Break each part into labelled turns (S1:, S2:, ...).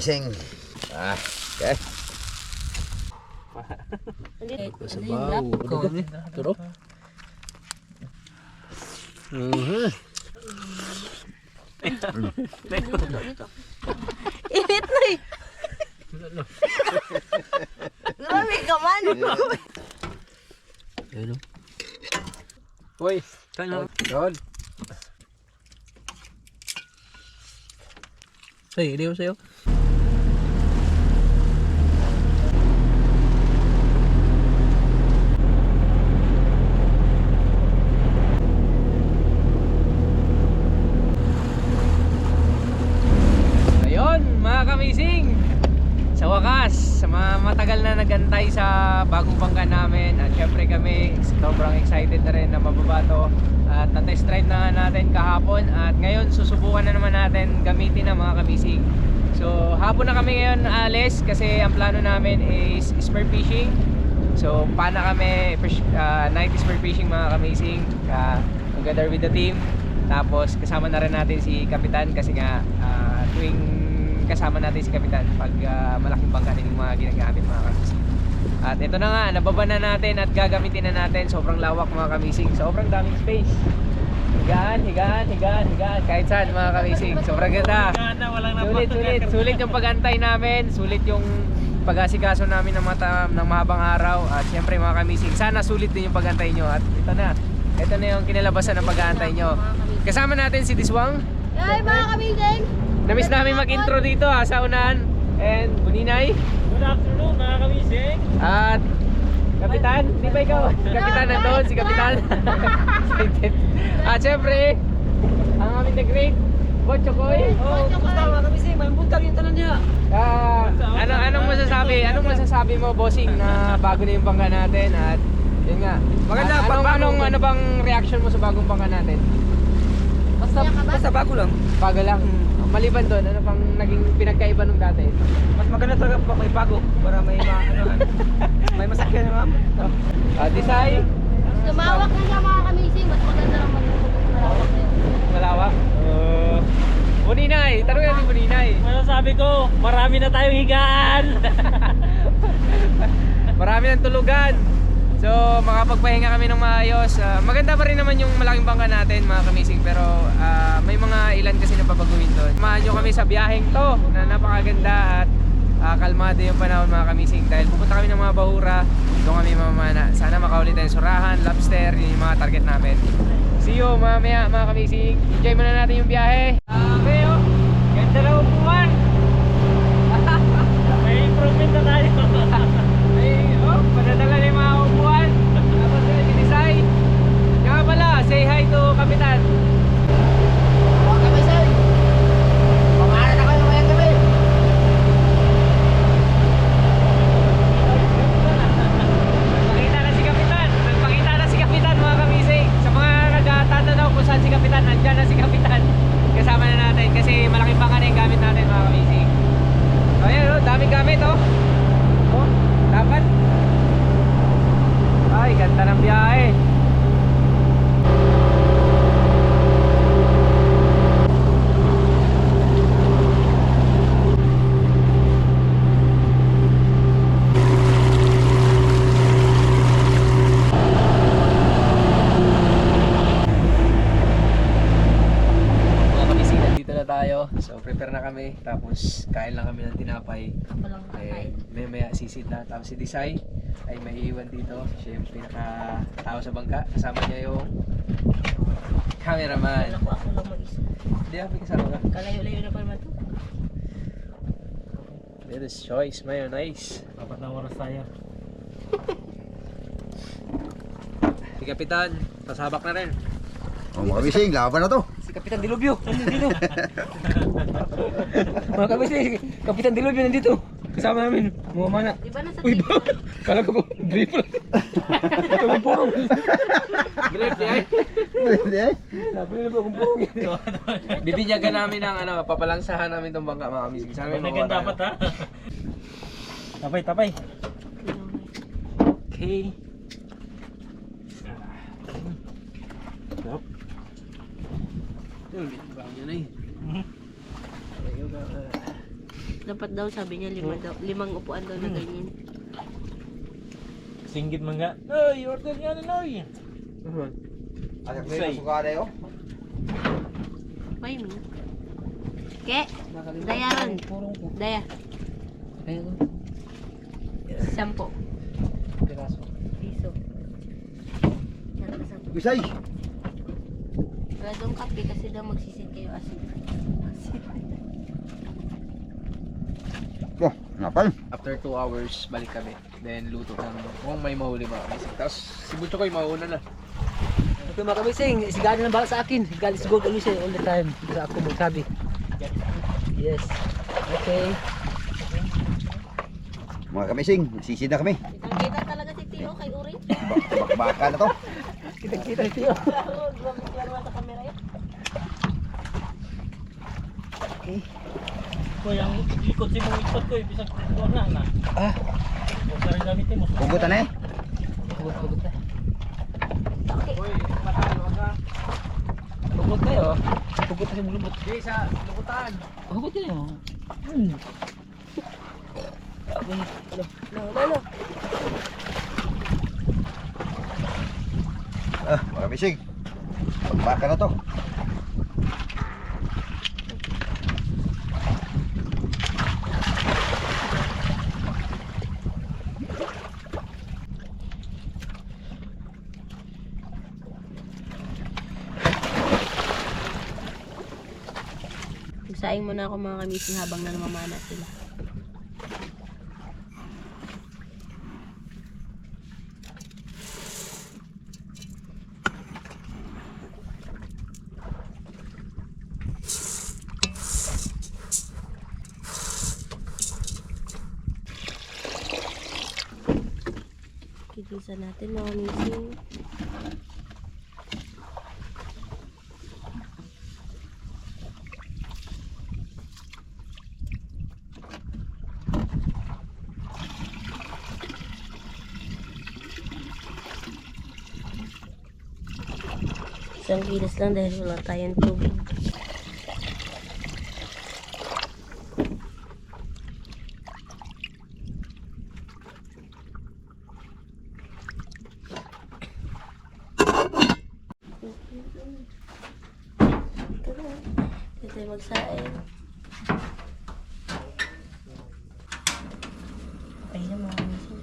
S1: kamising. Okay.
S2: Ito sa baw. Turo.
S3: Init na eh. Grabe ka man.
S2: Ayun. Uy, saan yun? Say, hindi ko sa'yo. Kamising sa wakas, sa mga matagal na nagantay sa bagong bangka namin, at syempre kami sobrang excited na rin na mababa to at na-test drive na natin kahapon, at ngayon susubukan na naman natin gamitin ng mga kamising. So hapon na kami ngayon alis kasi ang plano namin is spear fishing. So paano kami night spear fishing mga kamising, together with the team. Tapos kasama na rin natin si Kapitan kasi nga tuwing kasama natin si Kapitan pag malaking bangka din yung mga ginagamit mga kamising. At ito na nga, nababa na natin at gagamitin na natin. Sobrang lawak mga kamising, sobrang daming space. Higaan, kahit saan mga kamising. Sobrang ganda. Sulit yung pag-antay namin, sulit yung pag-asikaso namin ng mahabang araw. At syempre mga kamising, sana sulit din yung pag-antay nyo. At ito na yung kinalabasan ng pag-antay nyo. Kasama natin si Diswang.
S3: Ay mga kamising.
S2: Namiss namin mag-intro dito sa unahan. And Buninay.
S4: Good afternoon mga kamising.
S2: At Kapitan, di ba ikaw? Si Kapitan nandun, si Kapitan. At syempre, ang aming the great Bocho Koy.
S4: Kumusta mga kamising? May buntag yung tanan niya.
S2: Anong masasabi mo, bossing, na bago na yung bangka natin? At yun nga,
S4: Maganda,
S2: ano bang reaction mo sa bagong bangka natin?
S4: Basta bago lang.
S2: Bago lang. Maliban doon, ano pang naging pinagkaiba nung dati?
S4: Mas maganda talaga pag may bago para may may masakyan na ma'am.
S2: Desay?
S3: Lumawak na siya mga kamising. Mas maganda lang malawak na yun.
S2: Malawak? Buninay, tanong natin Buninay.
S4: Masasabi ko, marami na tayong higaan.
S2: Marami ng tulugan. So makapagpahinga kami ng maayos. Maganda pa rin naman yung malaking bangka natin mga kamising, pero may mga ilan kasi na babaguhin doon. Samahan nyo kami sa biyaheng to na napakaganda at kalmado yung panahon mga kamising, dahil pupunta kami ng mga bahura. Doon kami mamamana. Sana makaulit tayo surahan, lobster, yun yung mga target namin. See you mamaya mga kamising. Enjoy muna natin yung biyahe. Okay oh, ganda na upuan.
S4: May improvement na tayo.
S2: Padadala na yung mga upuan. Tapos sila ginisay. Kaya pala, say hi to Kapitan.
S3: Mga kamising. Pangalan na kayo ngayong gabi.
S2: Nagpakita na si Kapitan mga kamising. Sa mga nagtatanong kung saan si Kapitan, andyan na si Kapitan. Kasama na natin kasi malaking bangka na yung gamit natin mga kamising. So ayan, daming gamit oh. Dapat. Ay, ganda ng biyahe. Tayo. So prepare na kami, tapos kain lang kami ng tinapay. May sisid na. Tapos si Desai ay may iwan dito. Siya yung pinaka-tao sa bangka. Kasama niya yung cameraman.
S3: Ako lang mag-isa.
S2: Hindi ako kasama ka.
S3: Kalayo-layo na pa naman ito.
S2: That is choice, mayonnaise.
S4: 4 na oras tayo.
S2: Si Kapitan, pasabak na rin.
S1: Mga kamising, laban na to.
S2: Si Kapitan Dilubyo, nandito. Mga kamising, Kapitan Dilubyo nandito. Kasama namin, mga mana.
S3: Di ba nasa
S2: Uy, ba? Kala ko drip lang. Ito yung purong. Drip di ay. Sabi nila ba kung purong. Bibinyagan namin ng papalangsahan namin itong bangka mga kamising. Sana may
S4: Naganda dapat ha. Tapay.
S2: Okay. Yun, bang yun eh.
S3: Dapat daw sabi niya limang upuan daw na ganyan.
S4: Singgit man nga. Noy, order nga na Noy.
S1: Anak ko yung sukada yun.
S3: May mi. Ke, dayaran. Daya. Sampo. Piso.
S1: Bisay.
S3: Wala daw kape kasi daw magsisid kayo asin.
S1: Oh, napal.
S2: After 2 hours, balik kami. Then luto kami. Kung may mahuli mga kamising. Tapos si Butcho ko yung mauna na.
S4: Okay mga kamising, si Gadi na bahala sa akin. Si Gadi siguro ano siya all the time. Sa ako magsabi. Yes. Okay.
S1: Mga kamising, sisid na kami.
S3: Kita talaga si Tio kay Uri.
S1: Baka na to.
S4: Kita ito.
S3: Klaro sa kamera yun.
S4: Okay.
S5: Yang ikut si mong ikut ko bisa keluar na.
S4: Ah,
S5: Huwag ka rin gamitin mo.
S1: Pugutan na eh.
S4: hugot na.
S2: Uy, matalo ka.
S4: Hugot kayo. Hugot na si mong lubot.
S2: Di sa lukutan.
S4: Hugot kayo.
S3: Lalo.
S1: Mga kamising. Baka na to.
S3: Magsaing muna ako mga kamising habang namamana sila. Kikisa natin mga kamising. Isang kilos lang dahil wala tayong tubig. Ito tayo magsaing. Ay na mga kamising.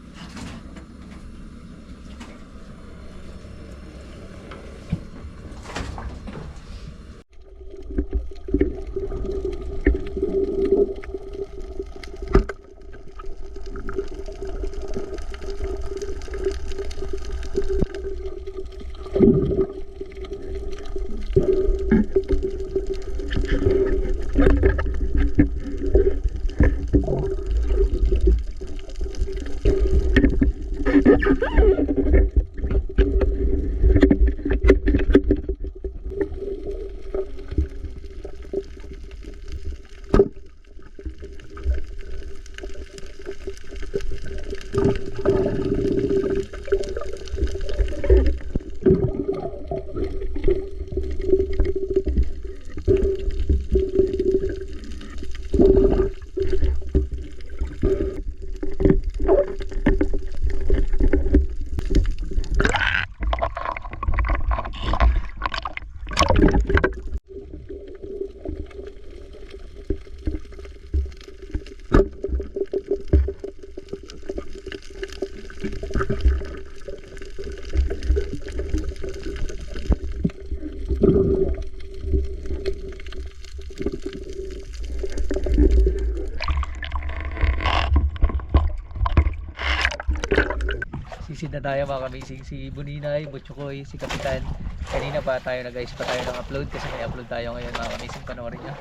S2: Sisid na tayo mga kamising. Si Buninay, Butchokoy, si Kapitan. Kanina pa tayo nag-ayos pa tayo ng upload kasi may upload tayo ngayon mga kamising. Panoorin nyo.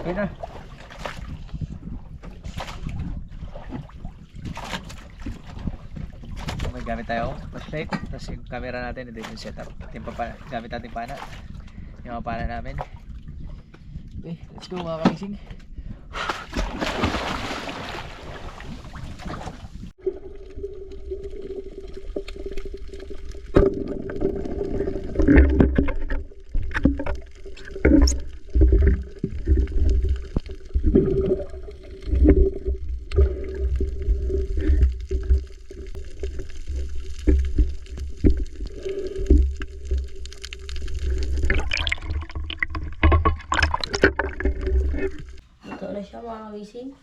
S2: Okay na. May gamit tayo flashlight. Tapos yung camera natin, ito yung setup. Gamit natin pana. Yung mga pana namin. Okay, let's go mga kamising.
S3: kamising.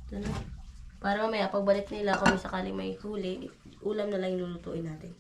S3: Ito na. Para mamaya pagbalik nila kung may sakaling may huli, ulam na lang yung lulutuin natin.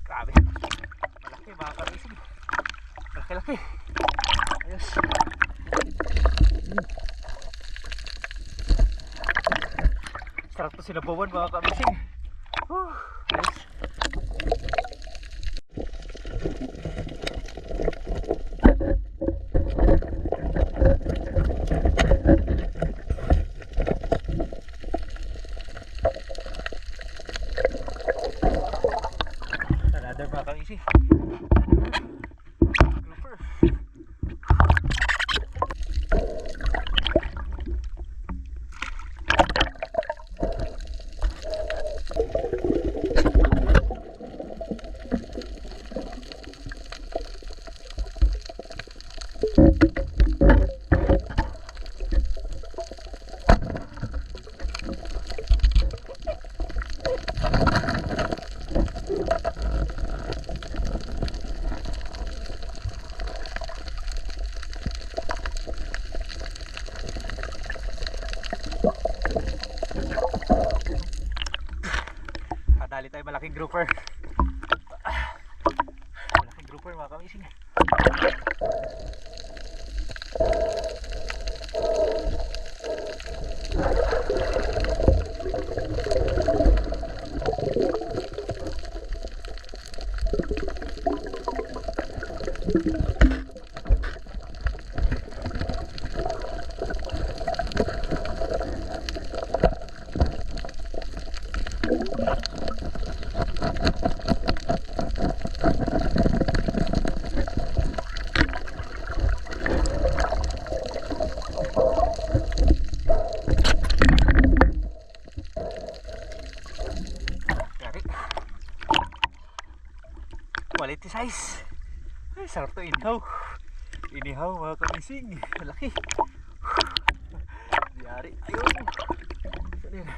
S2: Grabe. Malaki mga kamising. Malaki-laki. Ayos. Sarap to sinabawan mga kamising. Ayos. Another mga kamising. Grouper. Kadali tayo malaking grouper. Malaking grouper mga kamising. Quality size. Ay, sarap to inihaw. Inihaw mga kamising. Malaki. Diyari. Ayun. Saan yun?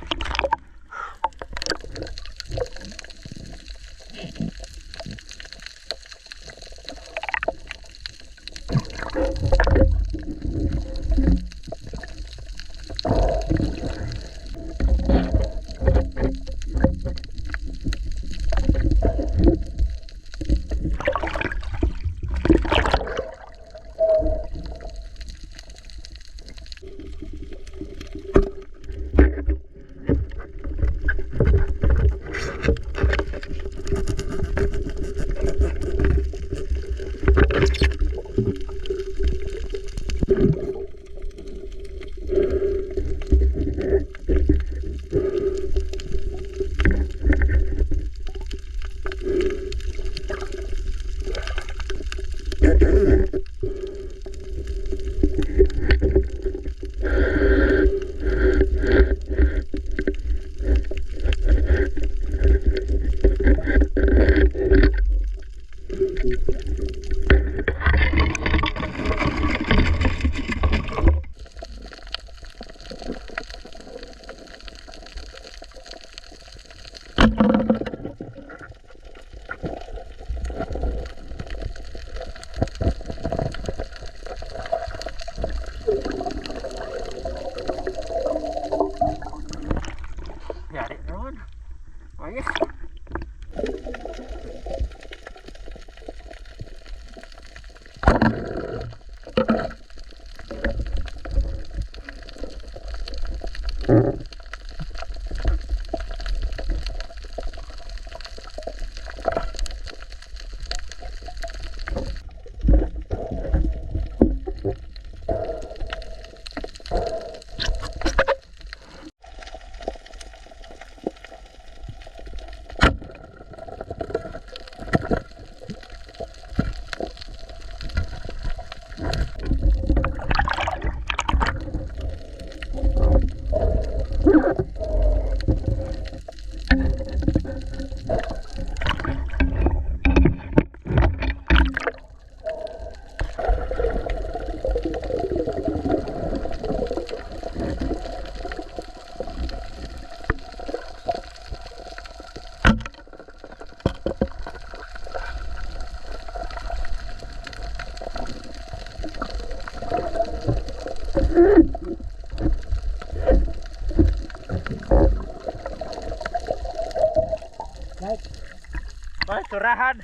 S5: Ay, surahan.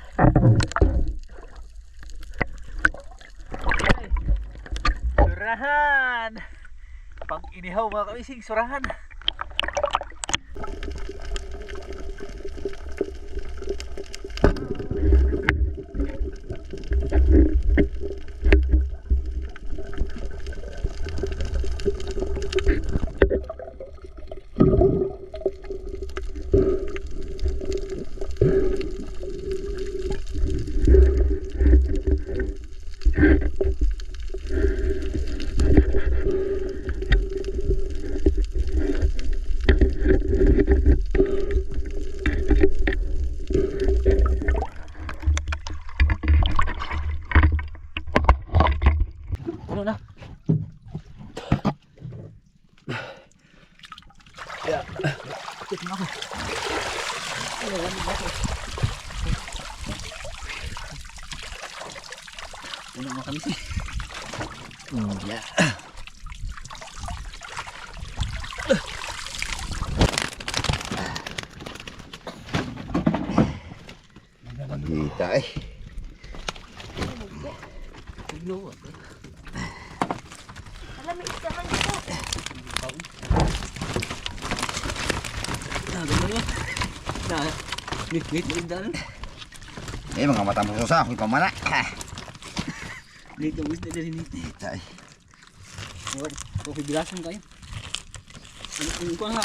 S5: Surahan. Pag inihaw mga kamising, surahan.
S4: Ano na? Ya. Ito na ako. Ano mga kamising? Ya.
S1: Kita eh.
S3: Alam, may isa man dito.
S4: Wait, dalan.
S1: Eh, mga mata mo susah. May pamana.
S4: Wait, na dari ni.
S1: Kita eh.
S4: Kopi bilasan kayo. Ano ko na?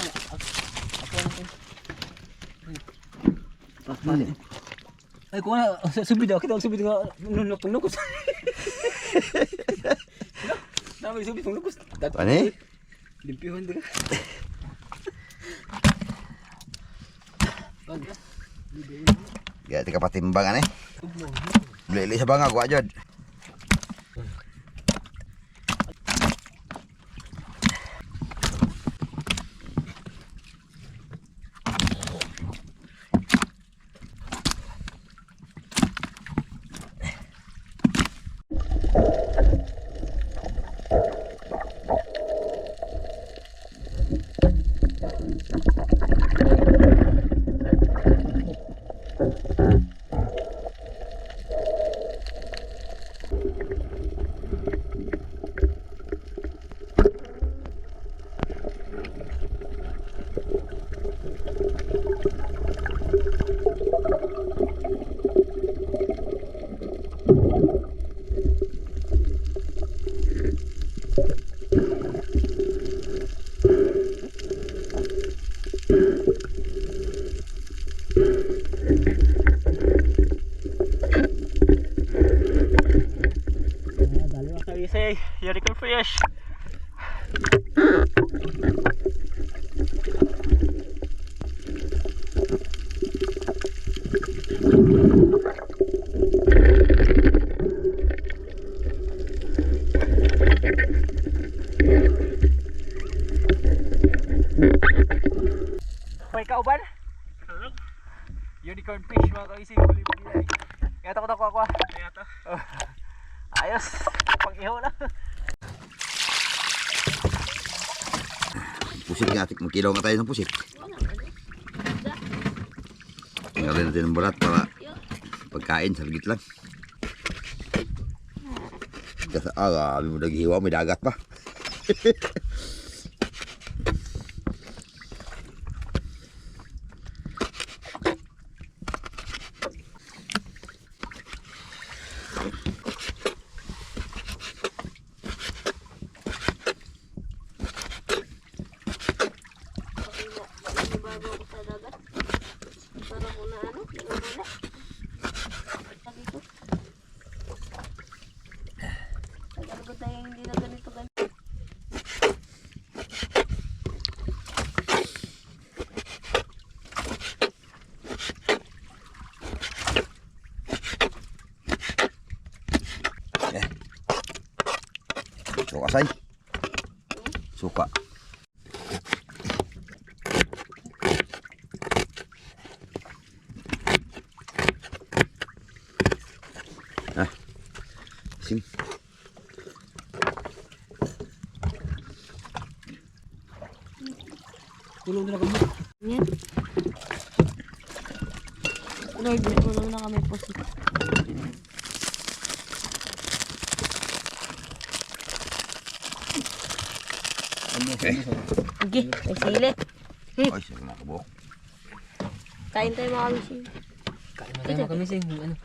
S4: Ako na. Ay, ko na subid ako. Kita subid nga nukos. Dami subid nukos.
S1: Ano eh?
S4: Limpihan din.
S1: Ya, tika patimbangan eh. Beli sa bangag, wajad.
S5: Say, Jericho fish. May kauban? Unicorn fish mga kaising. Yato ko ako. Yato. Ayos, pag-ihaw na.
S1: Pusit nga, magkilaw nga tayo ng pusit. Tinggalin natin ng balat para pagkain, sargit lang. Kasi, grabe mo naghiwa, may dagat pa.
S3: ano? Dinudula. Sabi ko. Tagal ko tayo hindi na ganito.
S1: Suka say. Suka. Sing.
S4: Tulong na kami.
S3: Yan. Lord, tulong na kami po. Sige, may sili.
S1: Ay, sige na kabuok.
S3: Kain tayo mga kamising.
S4: Kain na tayo mga kamising. Ano?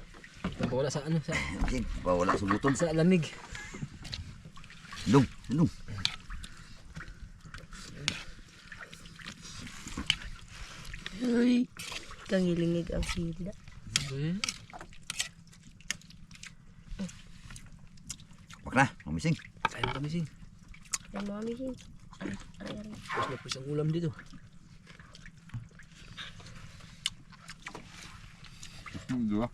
S4: Wala sa ano sa
S1: Sing, bawala sa buton.
S4: sa lamig.
S1: Lung, lung.
S3: Uy, kangilingig ang sila.
S1: Wag na, mamising.
S4: Kain na kamising.
S3: Yan mga kamising. Ay.
S4: Mas na po isang ulam dito.
S1: Dua.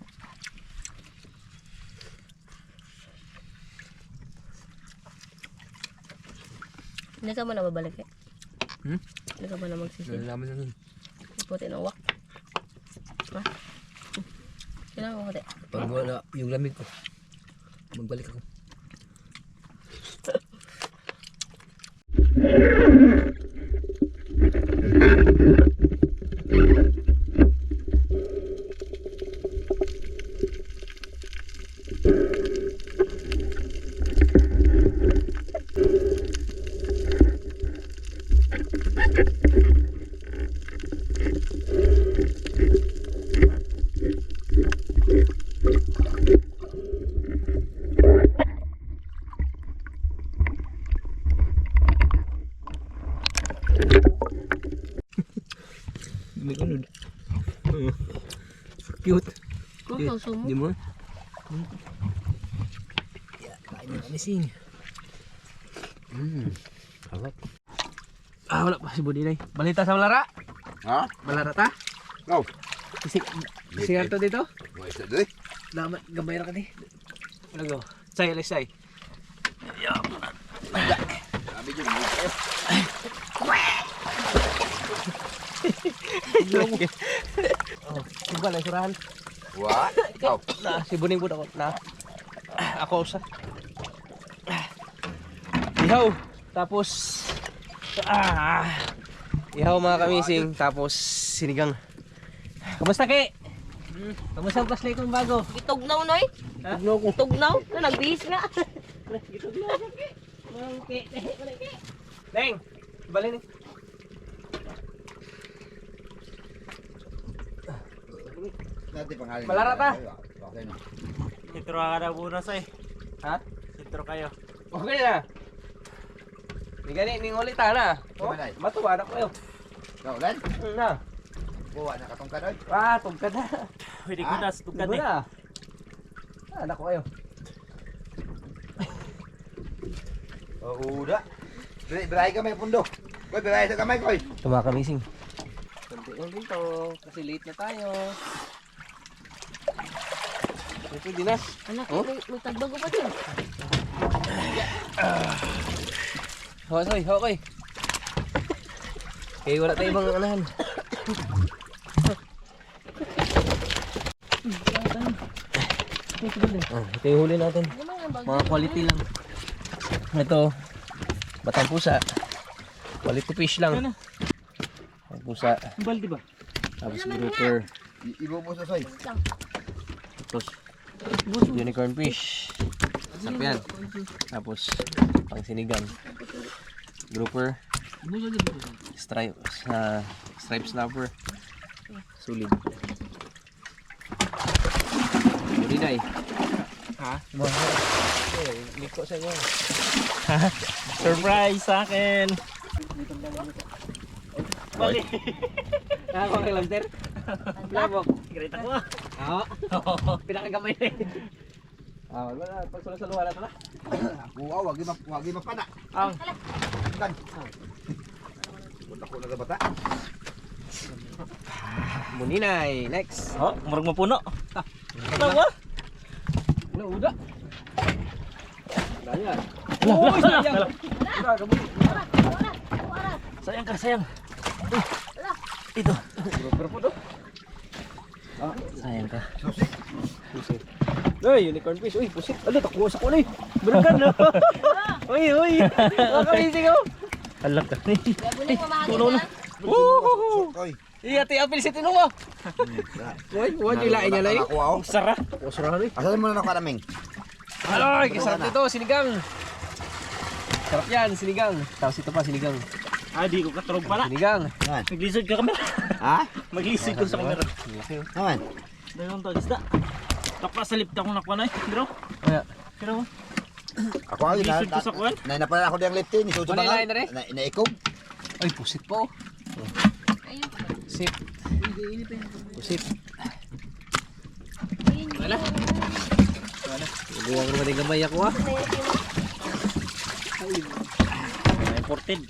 S3: Hindi ka ba na babalik eh?
S4: Hmm?
S3: Hindi ka ba na magsisid?
S4: Nalaman na nun.
S3: Puti ng wak. Ha? Kailangan ko kote.
S4: Pag wala yung lamig ko, magbalik ako. May unod. Cute.
S3: Kung sumo.
S4: Di mo? Kain na kamising. Harap. Ah, wala pa si Budinay. Balita sa Balara?
S1: Ha?
S4: Balara ta?
S1: No.
S4: Sigar to dito?
S1: Wala sa dito.
S4: Damat gamay ra ka ni. Wala go. Say, let's say.
S1: Sabi dyan, hindi kayo.
S4: Oh, suga na surahan.
S1: What? Ikaw.
S4: Na, si Buning po ako. Na. Ako sa. Ihaw. Tapos ihaw mga kamising. Tapos sinigang. Kamusta ke? Kamusta ang paslay kong bago?
S3: Gitugnaw noy.
S4: Tugnaw ko.
S3: Tugnaw. Na nagbihis nga.
S4: Deng, balik ni.
S1: Dati pangalan.
S4: Balara ta?
S1: Okay na.
S5: Sitro ka na muna say.
S4: Ha?
S5: Sitro kayo.
S4: Okay na. Di gani ning ulit na. Oh,
S1: Balay.
S4: matuwa na ko yo.
S1: Ikaw, Len?
S4: Na.
S1: Buwa na katong kadoy.
S4: Tugkad na.
S5: Pwede ko na tugan
S4: Tugan
S5: eh.
S4: na. Anak ko kayo.
S1: Uda. Birahe ka may pundo. Koy, birahe sa kamay, koy.
S4: Tumakamising. Kunti lang din to. Kasi late na tayo. Ito din na.
S3: Anak,
S4: Oh?
S3: may tagbago pa dyan.
S4: Okay, okay. Okay, wala tayo ibang anahan. Ito yung huli natin. Mga quality lang. Ito, batang pusa. Quality fish lang. Batang pusa.
S5: Baldi ba?
S4: Tapos grouper.
S1: Ibo mo sa soy.
S4: Tapos unicorn fish. Sarap yan. Tapos pang sinigang. Grouper. Stripes. Stripe snapper. Sulit. Burinay.
S5: Ha?
S4: Liko sa inyo.
S5: Surprise sa akin. Bali.
S4: Nakakuha kay Lamter?
S2: Labok.
S5: Great ako ah.
S2: Oo. Pinakagamay na yun.
S4: Wala. Pagsalusaluhan na pala.
S1: Wag mapada.
S2: Ang.
S1: Kan. Punta ko na sa bata.
S2: Muninay. Next.
S5: Oh, murag mapuno. Ano ba?
S2: Nauda.
S4: Daya.
S2: Oh, sayang.
S5: Sayang ka, sayang. Ito. Sayang ka.
S2: Uy, unicorn fish. Uy, pusit. Ala, takuha sa kulay. Berakan na. Uy. Nakakamising ako.
S5: Halak ka.
S3: Gabunin mo mahagin
S5: Tulong na.
S3: na.
S1: Oy.
S2: Iya, ti apil si tinong mo. Uy, huwag yung lain niya lain.
S1: Ako ako.
S5: Sara.
S2: Usurahan eh.
S1: Asan mo na nakaraming?
S2: Aloy, kasarap nito, sinigang. Sarap yan, sinigang. Tapos ito pa, sinigang.
S5: Ah, di ko katurog pala.
S2: Sinigang.
S1: Naman.
S5: Maglisod ka kamera.
S1: Ha?
S5: Maglisod ko sa kamera.
S1: Naman.
S5: Dayon to, isda. Takpa sa lipta kong nakwa na eh. Pero,
S2: Kaya,
S5: pero,
S1: Ako lagi
S5: Lisod ko sa kuwan?
S1: na pala ako diyang liftin, isuso
S2: Ano
S1: ba
S2: yung lain na rin?
S1: Inaikog.
S2: ay, pusit po. Pusit. Pusit. Wala. Hindi ako naman yung gamay ako ah.
S5: imported.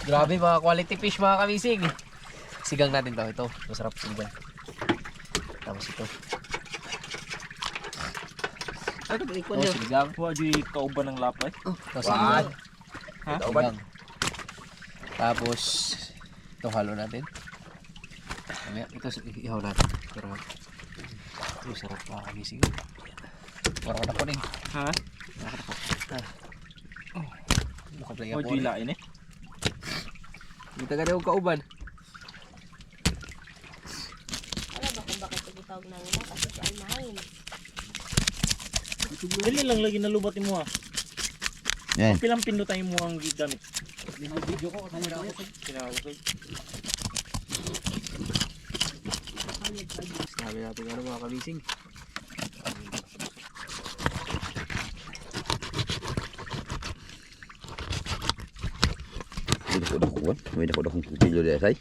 S2: Grabe mga quality fish mga kamising. Sigang natin to. Ito, masarap sigang. Tapos ito.
S5: Ano ba ikon
S2: Oh,
S5: niya?
S2: sinigang.
S5: Huwag yung kauban ng lapay.
S2: Tapos
S1: Wow.
S2: sinigang.
S5: Ha?
S2: Sinigang. Tapos, ito halo natin. Mamaya, ito ihaw natin. Pero, ito sarap mga kamising. Parang ko rin.
S5: Ha?
S2: Makaplay
S5: Huwag
S2: ako.
S5: yung lain eh.
S2: Hindi taga daw kauban.
S3: Alam ba kung bakit ito ng ina? Kasi si Almahin.
S5: Dali lang lagi nalubatin mo ah.
S1: Yan.
S5: Pilang pindutan mo ang gamit.
S2: Video ko, kanina ako.
S5: Kinakasay.
S2: Sabi natin ano mga kamising.
S1: May dako dakong kutilyo dia say.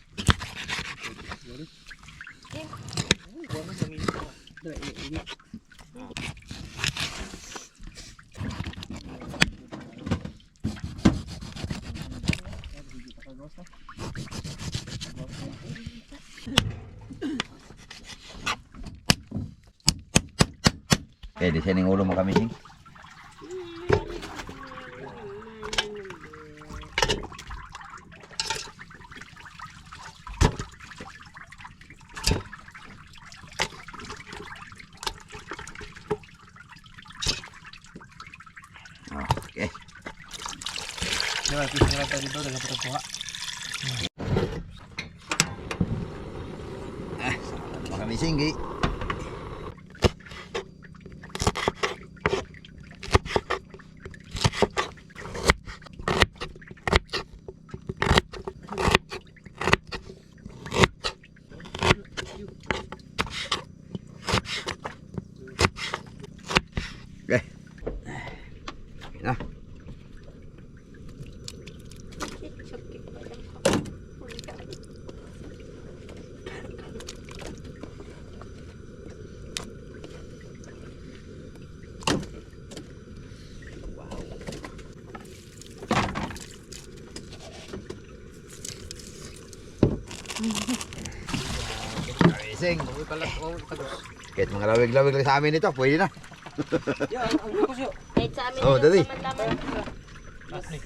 S1: Eh, di sini ulo mo kami sing. Oke.
S2: Diba, fish na tayo dito. Nagpapagkuha.
S1: Kami singgi. Oke. Nah. Amazing.
S2: Uy pala, tagus.
S1: Kahit mga lawig-lawig lang sa amin ito, pwede na.
S2: Yan, ang buko siya.
S3: Kahit sa amin
S1: Oh,
S3: yung
S1: dali.
S3: laman-laman.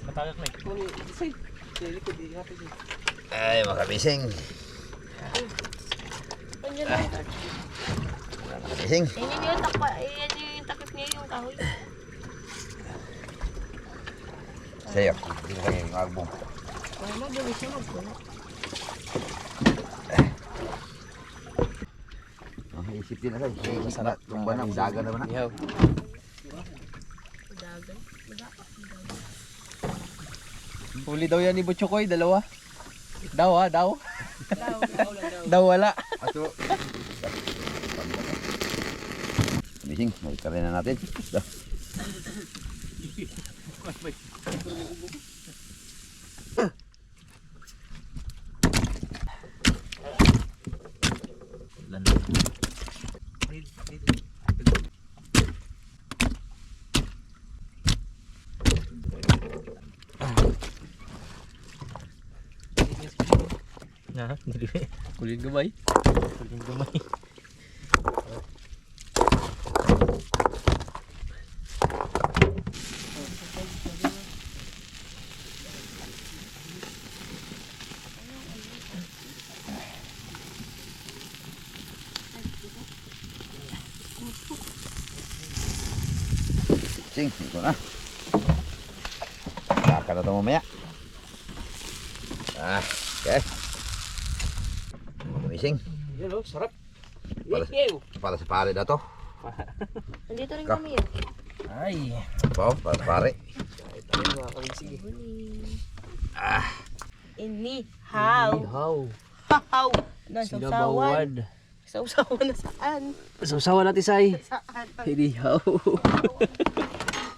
S5: Matagak na eh.
S1: Ay, mga kamising.
S3: Nandiyan lang.
S1: Mga kamising.
S3: Yan yung takpa. Yan yung takip niya yung kahoy.
S1: Sa'yo. Hindi mo kayo yung album.
S3: Kaya mabilis siya magpuno.
S1: Isip din na sa'yo. Masarap. Tumba na, daga naman na.
S2: Ihaw.
S3: Dagan.
S2: Huli daw yan ni Butchokoy, dalawa. Daw ha, daw. Daw wala.
S1: Ato. Kamising, magkarin na natin.
S4: Na, dili. Kulin gamay. Kulin gamay.
S1: Sing, ito na. Kaka na ito mamaya. Okay. Kamising.
S4: Yan oh, sarap.
S1: Para, para sa pare na to.
S3: Nandito rin
S1: Ka.
S3: kami yun.
S4: Ay.
S1: Para sa pare.
S4: Tayo mga kamising.
S3: Inihaw.
S4: Ihaw.
S3: Hahaw. Nasa usawan.
S4: Sinabawan.
S3: Sa usawan na saan?
S4: Sausawan natin say.
S3: Saan?
S4: Ihaw.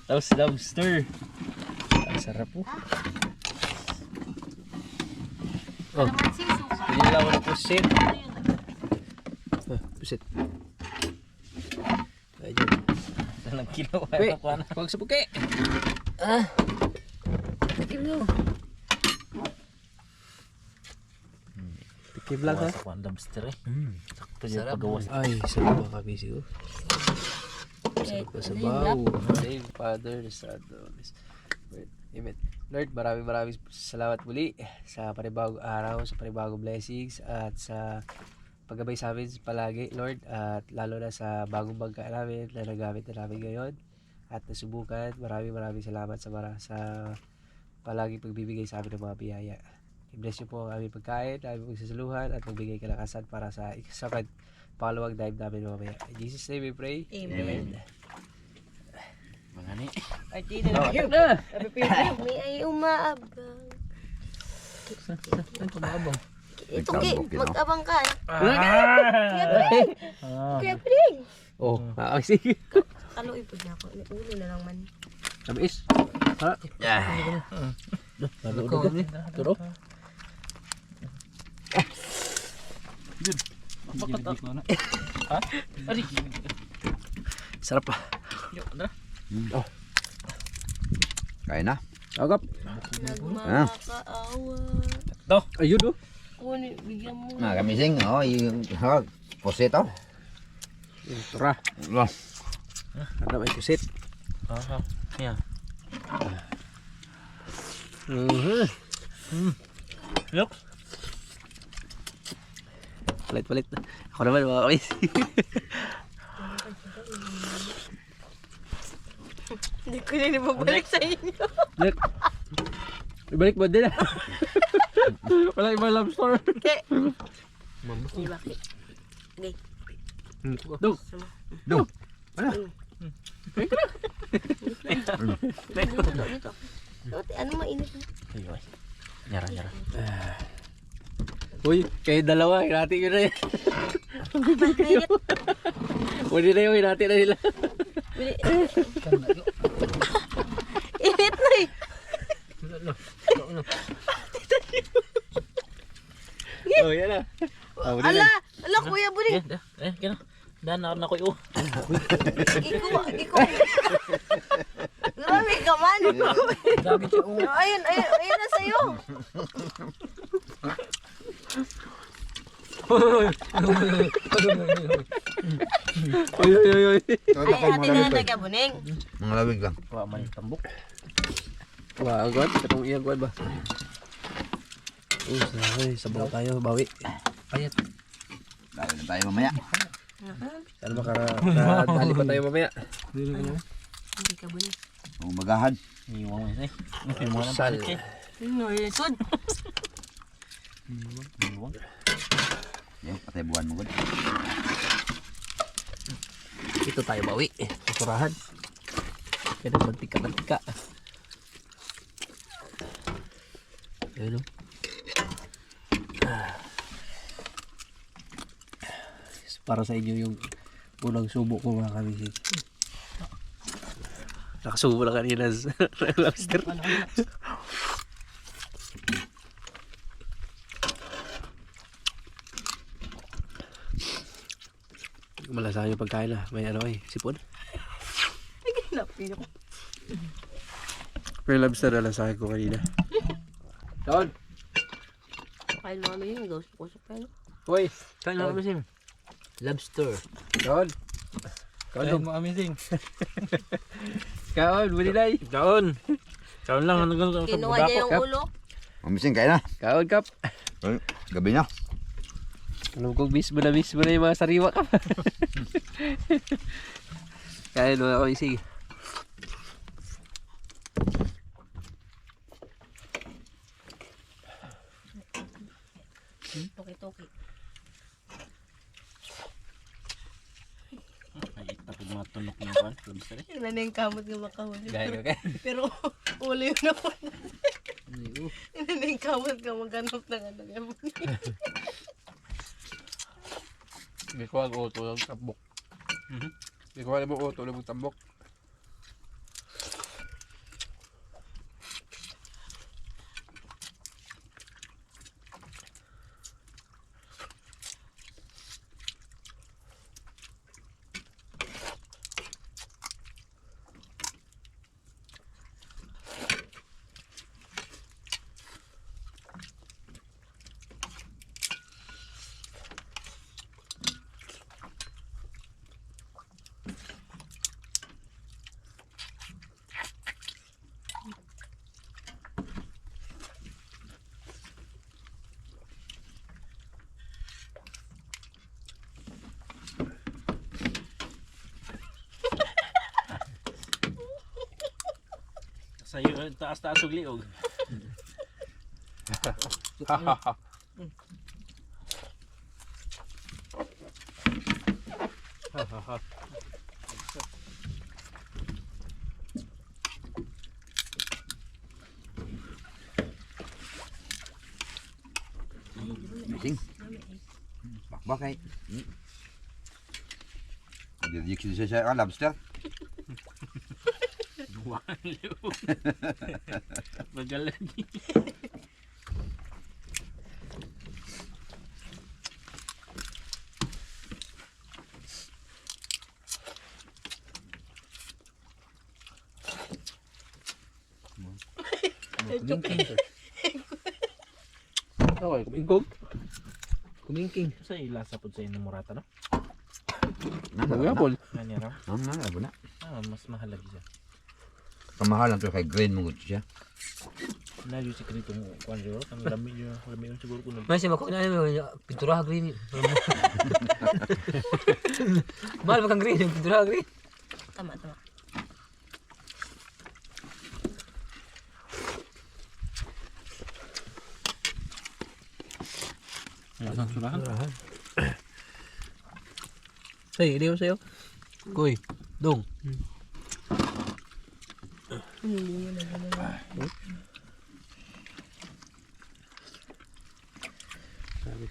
S4: Tapos lobster. Ang sarap po. Oh,
S3: Kalamansi, suka.
S4: pinilaw na pusit. Pusit. Ayun. Anong kilo?
S2: Pe,
S4: Ano na?
S2: huwag sa puke.
S4: Tikim lang ha.
S5: Sa lobster eh.
S4: Sakto niya pagawas. Ay, sarap mga kabisi ko. Sarap na sa baw. Save Father, the Son, the Holy Spirit. Amen. Lord, maraming salamat muli sa panibagong araw, sa panibagong blessings at sa paggabay sa amin palagi, Lord, at lalo na sa bagong bangka namin na nagamit na namin ngayon at nasubukan. Maraming salamat sa palagi pagbibigay sa amin ng mga biyaya. I-bless niyo po ang aming pagkain, aming pagsasaluhan at magbigay kalakasan para sa ikasakad pangalawang dive namin mamaya. In Jesus' name we pray.
S3: Amen.
S5: Mga ni.
S3: Ay, di na lang.
S2: Na!
S3: May ay umaabang.
S4: Ang kumabang.
S3: Ito,
S1: Nagtambok yun, no?
S3: mag-abang ka.
S4: Ah.
S3: Kuya Pring.
S4: Oh, nakakasig.
S3: Kaluoy po niya ako. Ulo na lang man.
S4: Tamis. Ha? Lalo ulit. Turo. Sarap pa.
S1: Kain na.
S4: Agap.
S3: Nagmakaawa.
S4: Ayun oh.
S3: Kunin, bigyan mo.
S1: Kamising. Oh, yung pusit oh.
S4: Tara.
S1: Wah.
S4: Ada may kusit.
S5: Aha. Yeah. Look.
S4: Palit. Ako naman mga kamis.
S3: Hindi ko na ibabalik sa inyo.
S4: Look. Ibalik mo din ah. Wala ibang lobster.
S3: Okay. Hindi bakit. Okay.
S4: Dong.
S1: Dong.
S3: Dito. Ano mainit na?
S5: Ayun. Nyara.
S4: Uy, kayo dalawa. Hinati ko na yan.
S3: Mainit.
S4: Pwede na yung hinati na nila.
S3: Init na eh.
S4: Oh, yan na.
S3: Ala, Kuya Buling.
S5: Kino. Dan na ko yo.
S3: Iko. Grabe ka man. Ayun na sa'yo.
S4: Oy.
S3: Ay, atin na lang Kuya Buling.
S1: Mga lawig lang.
S5: Wa man tambok.
S4: Wah, agad. Katong iya agad ba? Sabaw tayo. Bawi.
S5: Payat.
S1: Dahil na tayo mamaya.
S4: Sana makadali pa tayo mamaya.
S3: Hindi ka Buling.
S1: Umagahan.
S5: Iwan mo eh. Mo na
S4: Sal.
S5: balik eh.
S3: No, lisod.
S5: Iwan.
S1: Yung patay buwan mo gud.
S4: Ito tayo bawi. Surahan. Kaya mantika. Ayun o. Para sa inyo yung unang subo ko mga kamisig. Nakasubo na kanina sa lobster. Malasahan yung pagkain na. May ano sipon.
S3: Napin ako.
S4: May lobster na lasahan ko kanina. Doon!
S3: Kain mo kami yun. Gawin-kusok pa yun.
S4: Uy, kain na kamising. Lobster. Kaon. Kaon mo kamising. Kaon, bulilay. Kaon. Kaon lang.
S3: Kinuha niya yung ulo.
S1: Mamising kain na.
S4: Kaon, Kap.
S1: Ay, gabi na.
S4: Alam kong miss mo na yung mga sariwa ka. Kain mo kamising.
S3: Toki-toki.
S5: Ay, tapos mga tunok ng kan. Lobster eh.
S3: Yun na yung kamot nga makahuli.
S4: Gaya ka.
S3: Pero ulo yun naman. Yun na yung kamot nga maghanap ng ano.
S4: Hindi ko mag-auto ng tambok. Hindi ko alam mag-auto ng tambok.
S5: Sa'yo, taas-taas og liog.
S1: Mamising. Bakbak ay. Jadi kita saya lobster.
S5: Magalan.
S4: Okay, kumingkog. Kumingking.
S5: Sa ilasa po sa inyo murata no?
S4: Magapol.
S5: Ganyan no?
S1: Abo na.
S5: Mas mahalag siya.
S1: Kamahalan to kay green mo gud siya.
S5: Na yung sikreto mo kuan siguro kang lami yun siguro kuno.
S4: Mas mako na pintura green. Mahal ba kang green yung pintura green?
S3: Tama.
S5: Lasang surahan.
S4: Say, hindi mo sa'yo. Koy, dong.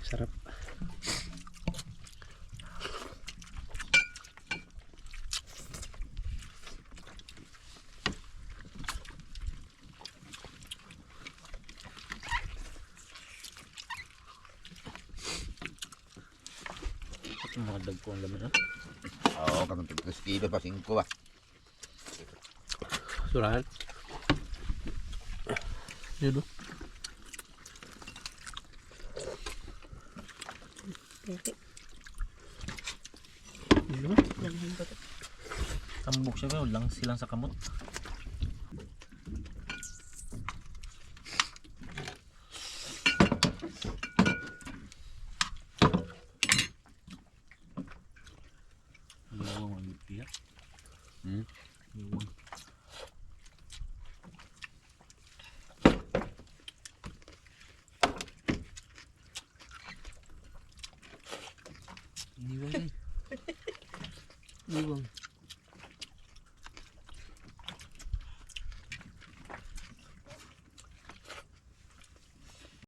S5: Sarap. Mga dagko ang laman, no?
S1: Oo, kami 3 kilo pa 5 ba.
S4: Surahan. Yun o.
S5: Tambok siya ba? Lang silang sa kamot. Bawang ang tiyak. Bawang.
S4: Iniwang.